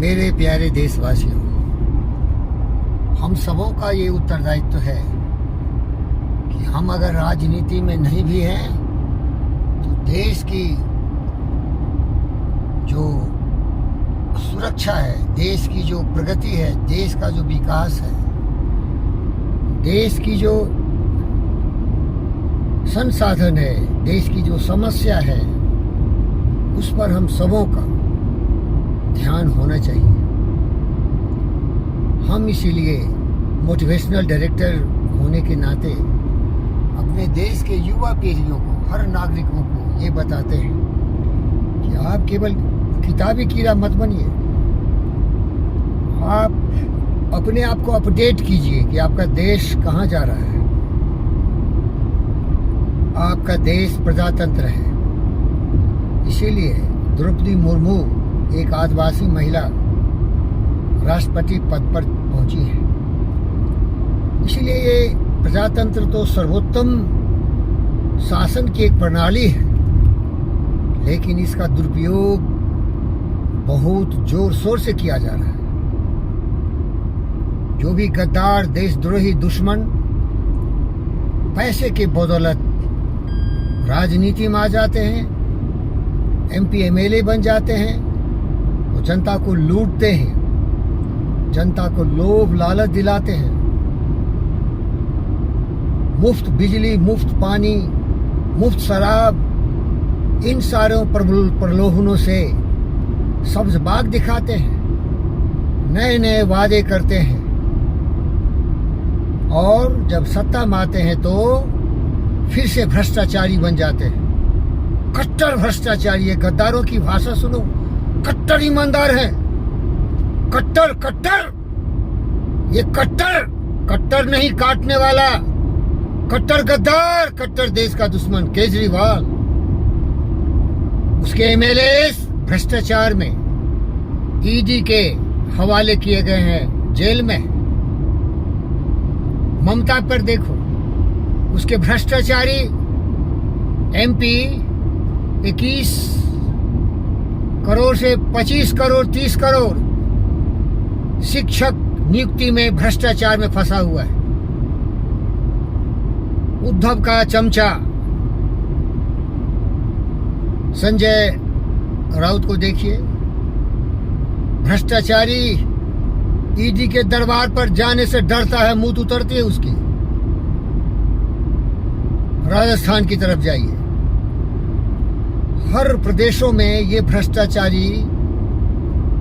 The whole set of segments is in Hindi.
मेरे प्यारे देशवासियों, हम सबों का ये उत्तरदायित्व है कि हम अगर राजनीति में नहीं भी हैं तो देश की जो सुरक्षा है, देश की जो प्रगति है, देश का जो विकास है, देश की जो संसाधन है, देश की जो समस्या है, उस पर हम सबों का ध्यान होना चाहिए। हम इसीलिए मोटिवेशनल डायरेक्टर होने के नाते अपने देश के युवा पीढ़ियों को, हर नागरिकों को ये बताते हैं कि आप केवल किताबी कीड़ा मत बनिए। आप अपने आप को अपडेट कीजिए कि आपका देश कहाँ जा रहा है। आपका देश प्रजातंत्र है, इसीलिए द्रौपदी मुर्मू एक आदिवासी महिला राष्ट्रपति पद पर पहुंची है। इसलिए ये प्रजातंत्र तो सर्वोत्तम शासन की एक प्रणाली है, लेकिन इसका दुरुपयोग बहुत जोर शोर से किया जा रहा है। जो भी गद्दार, देशद्रोही दुश्मन पैसे के बदौलत राजनीति में आ जाते हैं, MP MLA बन जाते हैं, वो जनता को लूटते हैं, जनता को लोभ लालच दिलाते हैं। मुफ्त बिजली, मुफ्त पानी, मुफ्त शराब, इन सारों प्रलोभनों से सब्ज बाग दिखाते हैं, नए नए वादे करते हैं, और जब सत्ता में आते हैं तो फिर से भ्रष्टाचारी बन जाते हैं। कट्टर भ्रष्टाचारी है। गद्दारों की भाषा सुनो, कट्टर ईमानदार है। कट्टर कट्टर, ये कट्टर कट्टर नहीं काटने वाला, कट्टर गद्दार, कट्टर देश का दुश्मन केजरीवाल। उसके MLAs भ्रष्टाचार में ED के हवाले किए गए हैं, जेल में। ममता पर देखो, उसके भ्रष्टाचारी MP 21 करोड़ से 25 करोड़ 30 करोड़ शिक्षक नियुक्ति में भ्रष्टाचार में फंसा हुआ है। उद्धव का चमचा संजय राउत को देखिए, भ्रष्टाचारी ED के दरबार पर जाने से डरता है, मुंह उतरती है उसकी। राजस्थान की तरफ जाइए, हर प्रदेशों में ये भ्रष्टाचारी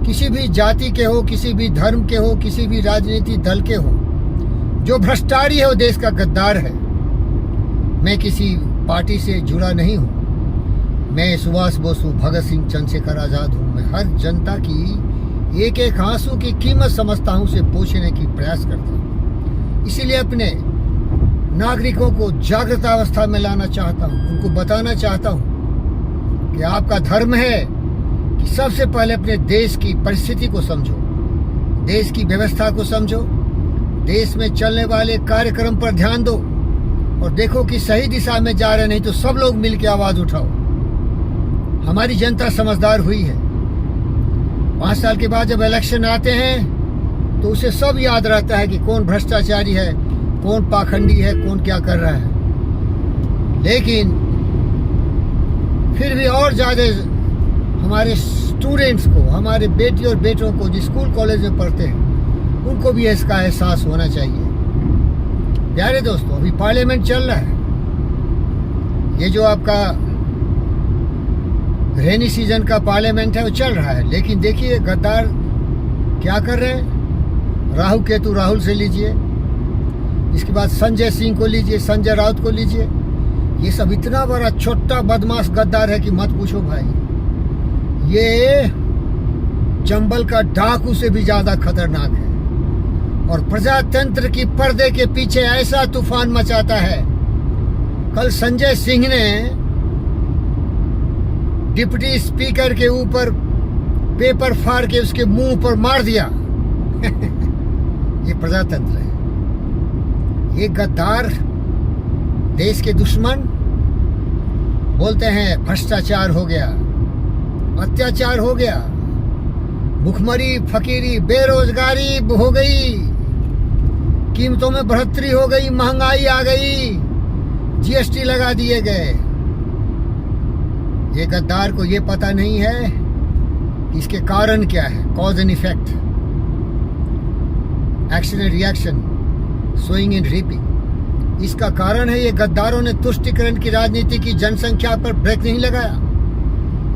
किसी भी जाति के हो, किसी भी धर्म के हो, किसी भी राजनीतिक दल के हो, जो भ्रष्टाचारी है वो देश का गद्दार है। मैं किसी पार्टी से जुड़ा नहीं हूँ। मैं सुभाष बोस हूँ, भगत सिंह, चंद्रशेखर आजाद हूँ। मैं हर जनता की एक एक आंसू की कीमत समझता हूँ, उसे पूछने की प्रयास करता हूँ। इसीलिए अपने नागरिकों को जागृत अवस्था में लाना चाहता हूँ, उनको बताना चाहता हूँ कि आपका धर्म है कि सबसे पहले अपने देश की परिस्थिति को समझो, देश की व्यवस्था को समझो, देश में चलने वाले कार्यक्रम पर ध्यान दो और देखो कि सही दिशा में जा रहे, नहीं तो सब लोग मिलकर आवाज उठाओ। हमारी जनता समझदार हुई है। 5 साल के बाद जब इलेक्शन आते हैं तो उसे सब याद रहता है कि कौन भ्रष्टाचारी है, कौन पाखंडी है, कौन क्या कर रहा है। लेकिन फिर भी और ज्यादा हमारे स्टूडेंट्स को, हमारे बेटी और बेटों को जो स्कूल कॉलेज में पढ़ते हैं, उनको भी इसका एहसास होना चाहिए। प्यारे दोस्तों, अभी पार्लियामेंट चल रहा है। ये जो आपका रेनी सीजन का पार्लियामेंट है वो चल रहा है, लेकिन देखिए गद्दार क्या कर रहे हैं। राहुल केतु राहुल से लीजिए, इसके बाद संजय सिंह को लीजिए, संजय राउत को लीजिए। ये सब इतना बड़ा छोटा बदमाश गद्दार है कि मत पूछो भाई। ये चंबल का डाकू से भी ज्यादा खतरनाक है और प्रजातंत्र की पर्दे के पीछे ऐसा तूफान मचाता है। कल संजय सिंह ने डिप्टी स्पीकर के ऊपर पेपर फाड़ के उसके मुंह पर मार दिया। ये प्रजातंत्र है। ये गद्दार, देश के दुश्मन बोलते हैं भ्रष्टाचार हो गया, अत्याचार हो गया। भुखमरी, फकीरी, बेरोजगारी हो गई, कीमतों में बढ़ोतरी हो गई, महंगाई आ गई, जीएसटी लगा दिए गए। ये गद्दार को ये पता नहीं है कि इसके कारण क्या है, cause and effect, action and reaction, sowing and reaping. इसका कारण है ये गद्दारों ने तुष्टीकरण की राजनीति की, जनसंख्या पर ब्रेक नहीं लगाया।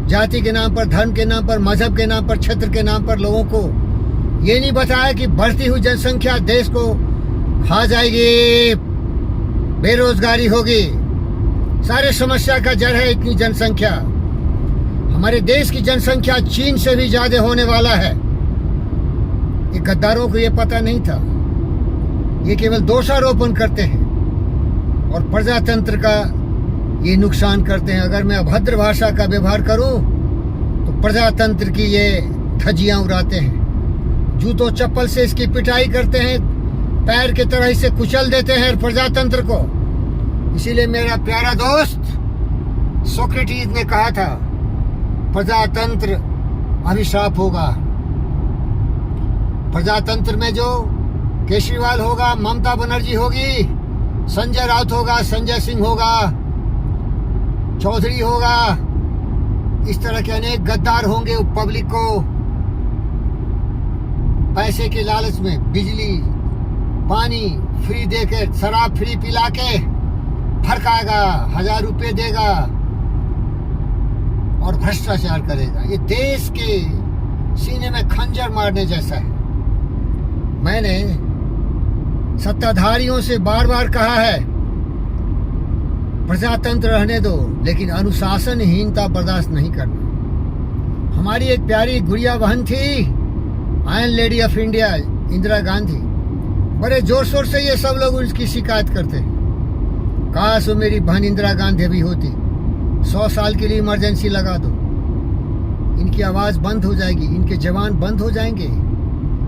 जाति के नाम पर, धर्म के नाम पर, मजहब के नाम पर, क्षेत्र के नाम पर लोगों को ये नहीं बताया कि बढ़ती हुई जनसंख्या देश को खा जाएगी, बेरोजगारी होगी, सारे समस्या का जड़ है इतनी जनसंख्या। हमारे देश की जनसंख्या चीन से भी ज्यादा होने वाला है। ये गद्दारों को ये पता नहीं था। ये केवल दोषारोपण करते हैं और प्रजातंत्र का ये नुकसान करते हैं। अगर मैं अभद्र भाषा का व्यवहार करूं तो प्रजातंत्र की ये धज्जियां उड़ाते हैं, जूतों चप्पल से इसकी पिटाई करते हैं, पैर के तरह इसे कुचल देते हैं प्रजातंत्र को। इसीलिए मेरा प्यारा दोस्त सोक्रेटिस ने कहा था, प्रजातंत्र अभिशाप होगा। प्रजातंत्र में जो केजरीवाल होगा, ममता बनर्जी होगी, संजय राउत होगा, संजय सिंह होगा, चौधरी होगा, इस तरह के अनेक गद्दार होंगे। पब्लिक को पैसे के लालच में बिजली, पानी फ्री देकर, शराब फ्री पिला के फरकाएगा, 1000 रुपये देगा और भ्रष्टाचार करेगा। ये देश के सीने में खंजर मारने जैसा है। मैंने सत्ताधारियों से बार बार कहा है, प्रजातंत्र रहने दो, लेकिन अनुशासनहीनता बर्दाश्त नहीं करना। हमारी एक प्यारी गुड़िया बहन थी, iron lady of India, Indira Gandhi. बड़े जोर शोर से ये सब लोग उसकी शिकायत करते हैं। काश वो मेरी बहन इंदिरा गांधी भी होती। 100 साल के लिए इमरजेंसी लगा दो, इनकी आवाज बंद हो जाएगी, इनके जवान बंद हो जाएंगे,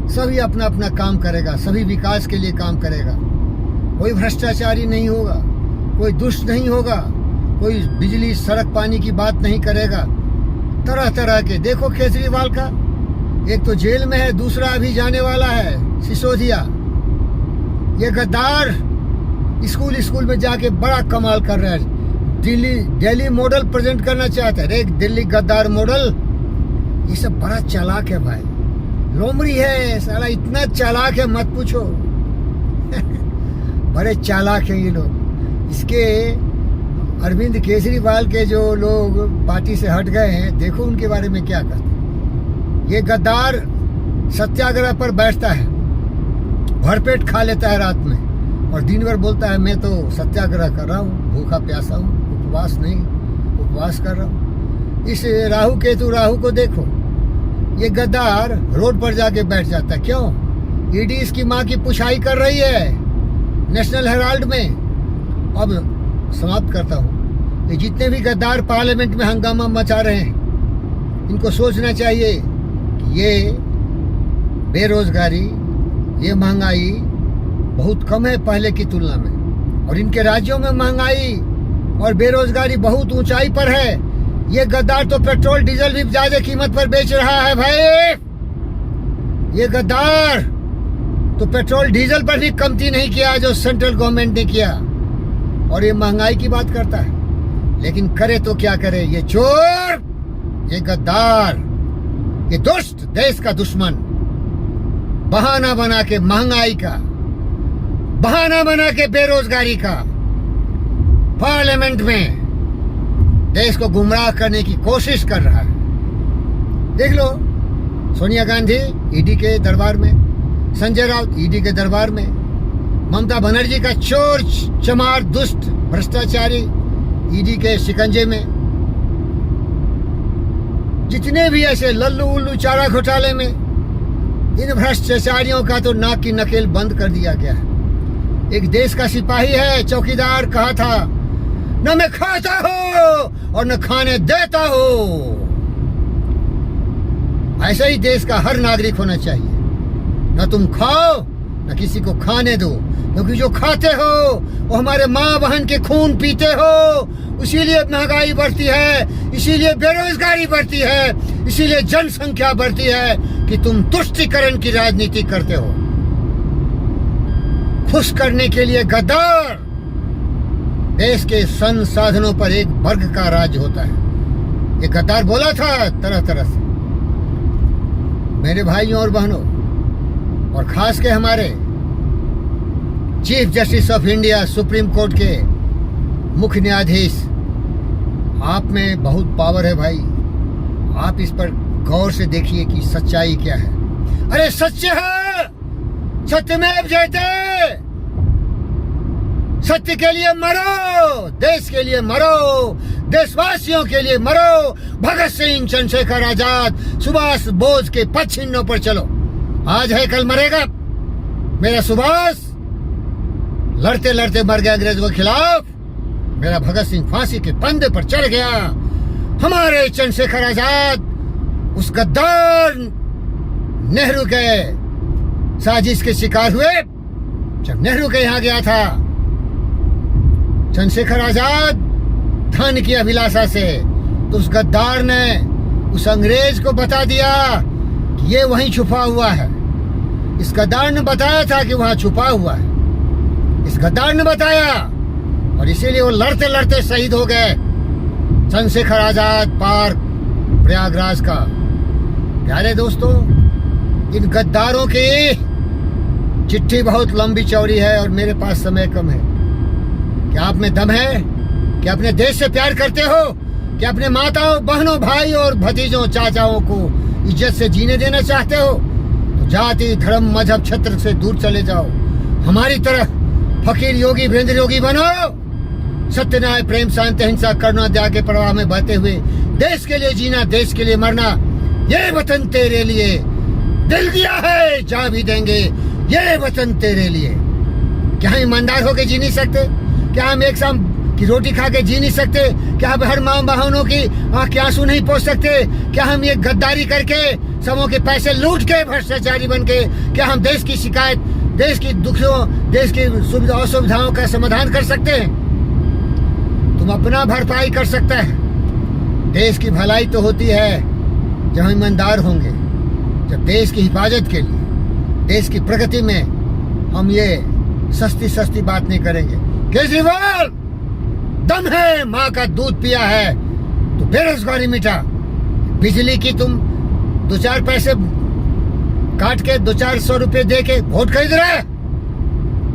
सभी अपना अपना काम करेगा, सभी विकास के लिए काम करेगा। कोई भ्रष्टाचारी नहीं होगा, कोई दुष्ट नहीं होगा, कोई बिजली सड़क पानी की बात नहीं करेगा। तरह तरह के, देखो केजरीवाल का, एक तो जेल में है, दूसरा अभी जाने वाला है सिसोदिया। ये गद्दार स्कूल में जाके बड़ा कमाल कर रहा है। दिल्ली मॉडल प्रेजेंट करना चाहता है, एक दिल्ली गद्दार मॉडल। ये सब बड़ा चालाक है भाई, लोमड़ी है साला, इतना चालाक है मत पूछो। बड़े चालाक हैं ये लोग। इसके अरविंद केजरीवाल के जो लोग पार्टी से हट गए हैं, देखो उनके बारे में क्या कहते। ये गद्दार सत्याग्रह पर बैठता है, भरपेट खा लेता है रात में और दिन भर बोलता है मैं तो सत्याग्रह कर रहा हूँ, भूखा प्यासा हूँ, उपवास कर रहा हूँ। इस राहु को देखो, ये गद्दार रोड पर जाके बैठ जाता है। क्यों? ईडी इसकी माँ की पुछाई कर रही है नेशनल हेराल्ड में। अब समाप्त करता हूँ। ये जितने भी गद्दार पार्लियामेंट में हंगामा मचा रहे हैं, इनको सोचना चाहिए कि ये बेरोजगारी, ये महंगाई बहुत कम है पहले की तुलना में, और इनके राज्यों में महंगाई और बेरोजगारी बहुत ऊंचाई पर है। ये गद्दार तो पेट्रोल डीजल भी ज्यादा कीमत पर बेच रहा है भाई। ये गद्दार तो पेट्रोल डीजल पर भी कमती नहीं किया जो सेंट्रल गवर्नमेंट ने किया, और ये महंगाई की बात करता है। लेकिन करे तो क्या करे, ये चोर, ये गद्दार, ये दुष्ट, देश का दुश्मन, बहाना बना के महंगाई का, बहाना बना के बेरोजगारी का, पार्लियामेंट में देश को गुमराह करने की कोशिश कर रहा है। देख लो, सोनिया गांधी ईडी के दरबार में, संजय राउत ईडी के दरबार में, ममता बनर्जी का चोर चमार दुष्ट भ्रष्टाचारी ईडी के शिकंजे में, जितने भी ऐसे लल्लू उल्लू चारा घोटाले में, इन भ्रष्टाचारियों का तो नाक की नकेल बंद कर दिया गया है। एक देश का सिपाही है, चौकीदार, कहा था न मैं खाता हूं और न खाने देता हूं। ऐसा ही देश का हर नागरिक होना चाहिए। न तुम खाओ न किसी को खाने दो, क्योंकि जो खाते हो वो हमारे माँ बहन के खून पीते हो। इसीलिए महंगाई बढ़ती है, इसीलिए बेरोजगारी बढ़ती है, इसीलिए जनसंख्या बढ़ती है। कि तुम तुष्टीकरण की राजनीति करते हो। खुश करने के लिए गद्दार। देश के संसाधनों पर एक वर्ग का राज होता है। ये गद्दार बोला था तरह तरह से। मेरे भाइयों और बहनों, और खास के हमारे chief justice of India, supreme court के मुख्य न्यायाधीश, आप में बहुत पावर है भाई। आप इस पर गौर से देखिए कि सच्चाई क्या है। अरे सत्य है, सत्यमेव जयते। सत्य के लिए मरो, देश के लिए मरो, देशवासियों के लिए मरो। भगत सिंह, चंद्रशेखर आजाद, सुभाष बोस के पद चिन्हों पर चलो। आज है कल मरेगा। मेरा सुभाष लड़ते लड़ते मर गया अंग्रेजों के खिलाफ। मेरा भगत सिंह फांसी के फंदे पर चढ़ गया। हमारे चंद्रशेखर आजाद उस गद्दार नेहरू के साजिश के शिकार हुए। जब नेहरू के यहां गया था चंद्रशेखर आजाद धन की अभिलाषा से, तो उस गद्दार ने उस अंग्रेज को बता दिया कि ये वहीं छुपा हुआ है। इस गद्दार ने बताया था कि वहां छुपा हुआ है। इस गद्दार ने बताया, और इसीलिए वो लड़ते लड़ते शहीद हो गए। चंद्रशेखर आजाद पार्क प्रयागराज का। प्यारे दोस्तों, इन गद्दारों की चिट्ठी बहुत लंबी चौड़ी है और मेरे पास समय कम है। क्या आप में दम है? क्या अपने देश से प्यार करते हो? क्या अपने माताओं, बहनों, भाई और भतीजों, चाचाओं को इज्जत से जीने देना चाहते हो? तो जाति, धर्म, मजहब, क्षेत्र से दूर चले जाओ। हमारी तरह फकीर योगी, वीरेंद्र योगी बनो। सत्य, न्याय, प्रेम, शांति, अहिंसा, करुणा, त्याग के प्रवाह में बहते हुए देश के लिए जीना, देश के लिए मरना। ये वतन तेरे लिए दिल दिया है, जा भी देंगे। ये वतन तेरे लिए। क्या हम ईमानदार होके जी नहीं सकते? क्या हम एक शाम की रोटी खा के जी नहीं सकते? क्या हम हर माँ बहनों की आंख के आंसू नहीं पोंछ सकते? क्या हम ये गद्दारी करके, सबों के पैसे लूट के, भ्रष्टाचारी बन के, क्या हम देश की शिकायत, देश की दुखों, देश की सुविधा असुविधाओं का समाधान कर सकते हैं? तुम अपना भरपाई कर सकता है। देश की भलाई तो होती है जब हम ईमानदार होंगे, जब देश की हिफाजत के लिए, देश की प्रगति में हम ये सस्ती सस्ती बात नहीं करेंगे। केजरीवाल, दम है, माँ का दूध पिया है तो बेरोजगारी मिटा। बिजली की तुम 2-4 पैसे काट के 200-400 रुपए दे के वोट खरीद रहे।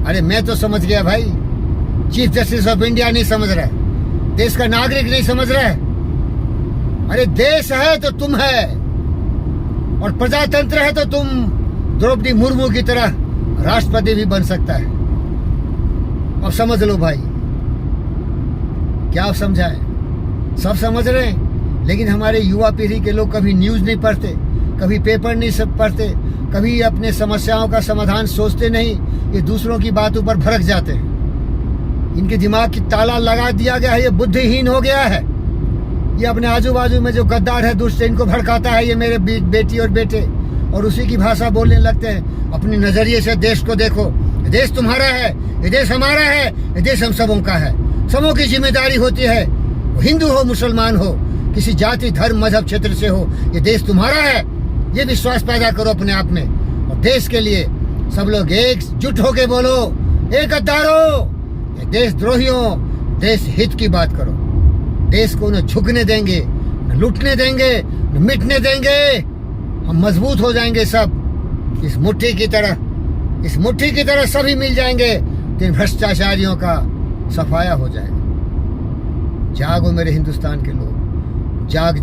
अरे मैं तो समझ गया भाई, चीफ जस्टिस ऑफ इंडिया नहीं समझ रहा है, देश का नागरिक नहीं समझ रहा है। अरे देश है तो तुम है, और प्रजातंत्र है तो तुम द्रौपदी मुर्मू की तरह राष्ट्रपति भी बन सकता है। अब समझ लो भाई। क्या आप समझाएं? सब समझ रहे हैं, लेकिन हमारे युवा पीढ़ी के लोग कभी न्यूज नहीं पढ़ते, कभी पेपर नहीं सब पढ़ते, कभी अपने समस्याओं का समाधान सोचते नहीं। ये दूसरों की बातों पर भड़क जाते हैं। इनके दिमाग की ताला लगा दिया गया है। ये बुद्धिहीन हो गया है। ये अपने आजू बाजू में जो गद्दार है, दुष्ट, इनको भड़काता है। ये मेरे बेटी और बेटे, और उसी की भाषा बोलने लगते हैं। अपने नजरिए से देश को देखो। ये देश तुम्हारा है, ये देश हमारा है, ये देश हम सबों का है। सबों की जिम्मेदारी होती है, वो हिंदू हो, मुसलमान हो, किसी जाति, धर्म, मजहब, क्षेत्र से हो, ये देश तुम्हारा है। ये विश्वास पैदा करो अपने आप में, और देश के लिए सब लोग एकजुट होके बोलो, ए गद्दारों, ये देशद्रोहियों, देश हित की बात करो। देश को न झुकने देंगे, न लूटने देंगे, न मिटने देंगे। हम मजबूत हो जाएंगे सब। इस मुट्ठी की तरह सभी मिल जाएंगे तो इन भ्रष्टाचारियों का सफाया हो जाएगा। जागो मेरे हिंदुस्तान के लोग, जाग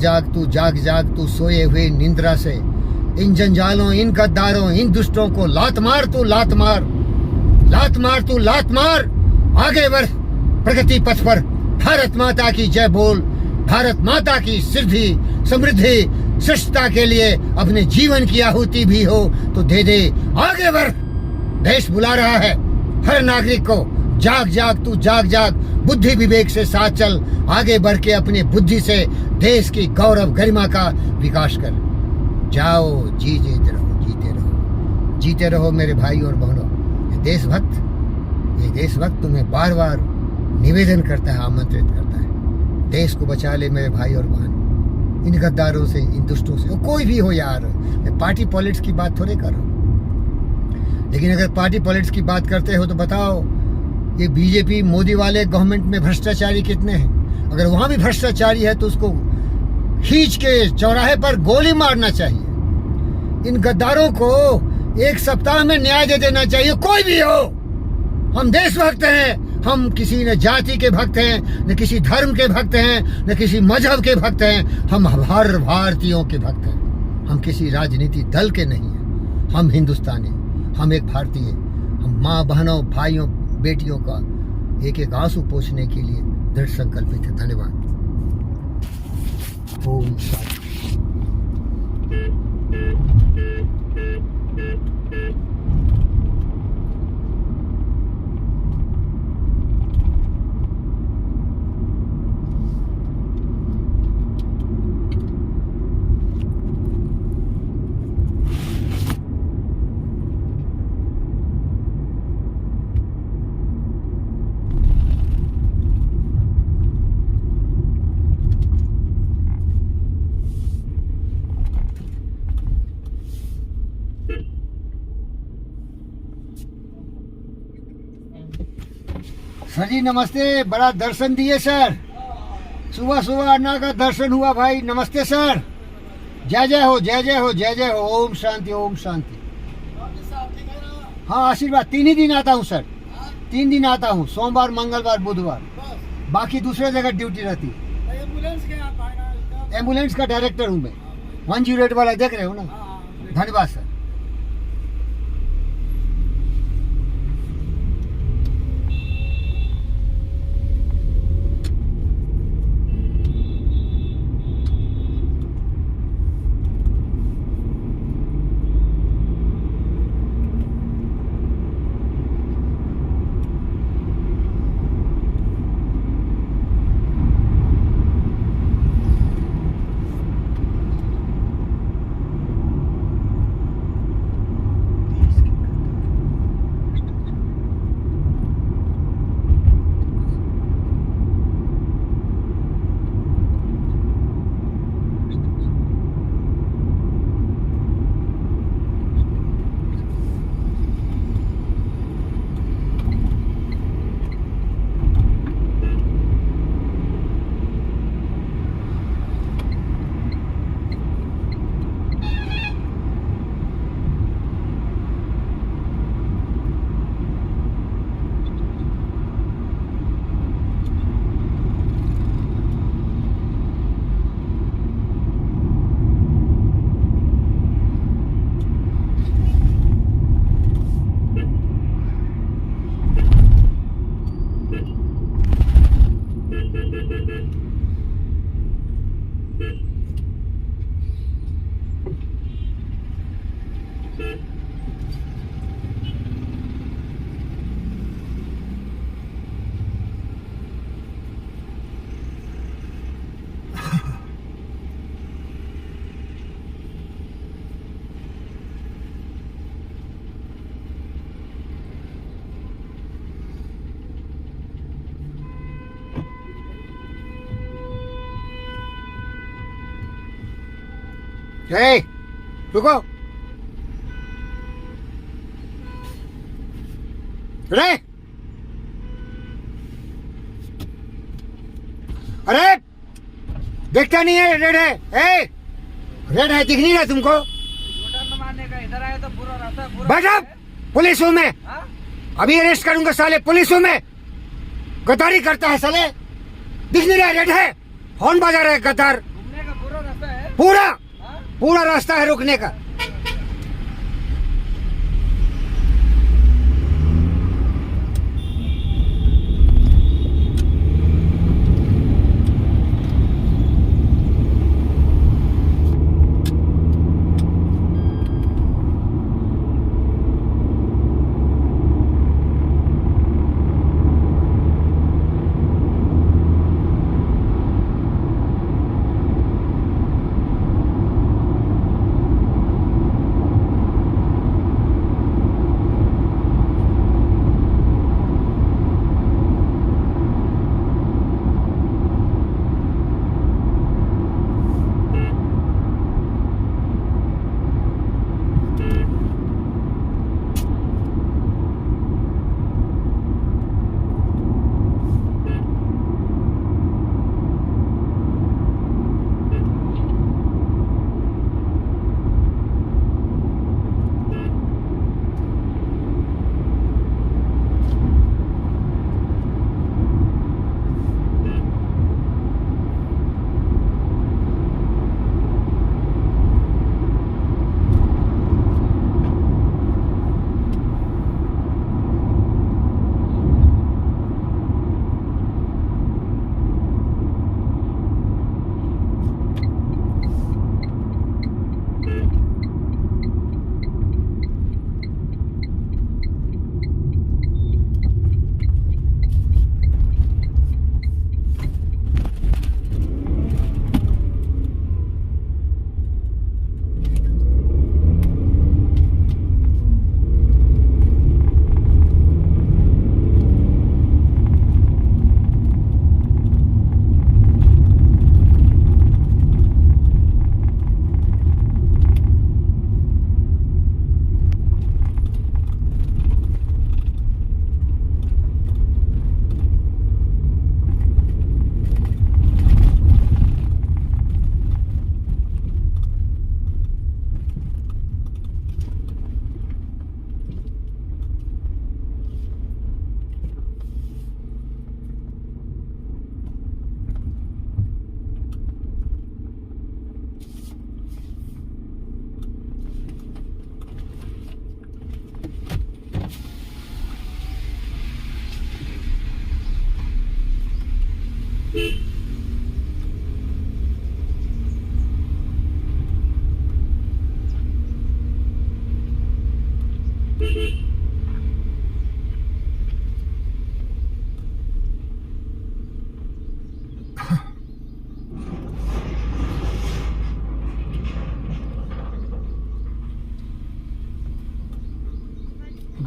जाग तू सोए हुए निंद्रा से। इन जंजालों, इन गद्दारों, इन दुष्टों को लात मार तू, लात मार। आगे बढ़ प्रगति पथ पर। भारत माता की जय बोल। भारत माता की समृद्धि श्रेष्ठता के लिए अपने जीवन की आहुति भी हो तो दे दे। आगे बढ़, देश बुला रहा है हर नागरिक को। जाग, बुद्धि विवेक से साथ चल। आगे बढ़ के अपनी बुद्धि से देश की गौरव गरिमा का विकास कर। जाओ, जीते रहो मेरे भाई और बहनों। ये देशभक्त तुम्हें बार बार निवेदन करता है, आमंत्रित करता है। देश को बचा ले मेरे भाई और बहन। इन गद्दारों से, इन दुष्टों से, वो कोई भी हो यार। मैं पार्टी पॉलिटिक्स की बात थोड़े कर रहा हूँ, लेकिन अगर पार्टी पॉलिटिक्स की बात करते हो तो बताओ ये बीजेपी मोदी वाले गवर्नमेंट में भ्रष्टाचारी कितने हैं? अगर वहां भी भ्रष्टाचारी है तो उसको खींच के चौराहे पर गोली मारना चाहिए। इन गद्दारों को 1 सप्ताह में न्याय दे देना चाहिए, कोई भी हो। हम देशभक्त हैं, हम किसी न जाति के भक्त हैं, न किसी धर्म के भक्त हैं, न किसी मजहब के भक्त हैं। हम हर भारतीयों के भक्त हैं। हम किसी राजनीति दल के नहीं हैं। हम हिंदुस्तानी, हम एक भारतीय, हम माँ बहनों भाइयों बेटियों का एक एक आंसू पोंछने के लिए दृढ़ संकल्पित है। धन्यवाद। ओम शांति। सर जी नमस्ते, बड़ा दर्शन दिए सर। सुबह सुबह अन्ना का दर्शन हुआ भाई। नमस्ते सर। जय जय हो, जय जय हो, जय जय हो। ओम शांति, ओम शांति। हाँ आशीर्वाद। 3 ही दिन आता हूँ सर, 3 दिन आता हूँ, सोमवार मंगलवार बुधवार, बाकी दूसरे जगह ड्यूटी रहती है। एम्बुलेंस का डायरेक्टर हूँ मैं, 108 वाला देख रहे हो ना। धन्यवाद सर। ए, रुको। अरे अरे देखता नहीं है, रेड है। ए, रेड है, दिख नहीं रहा तुमको? मारने का इधर आए तो पूरा रास्ता पूरा। बैठो, पुलिस हूँ मैं। अभी अरेस्ट करूंगा साले, पुलिस हूँ मैं। गद्दारी करता है साले, दिख नहीं रहा? रेड है, हॉर्न बजा रहा है गद्दार। घूमने का पूरा रास्ता है, पूरा रास्ता है रुकने का।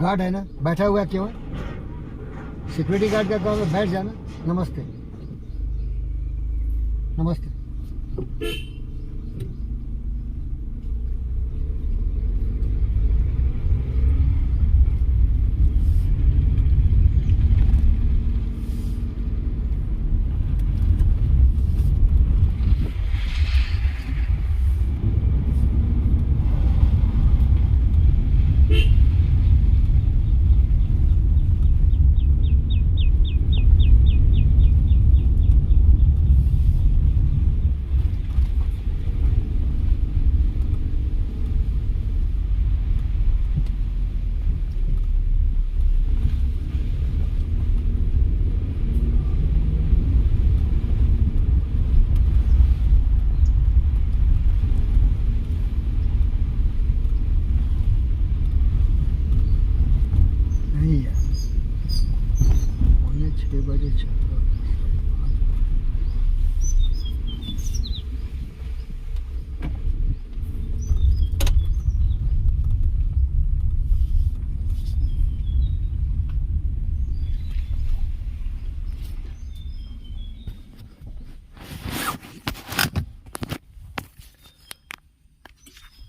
गार्ड है ना बैठा हुआ क्यों है? सिक्योरिटी गार्ड का काम है, बैठ जाना। नमस्ते नमस्ते। नहीं यार, 6:45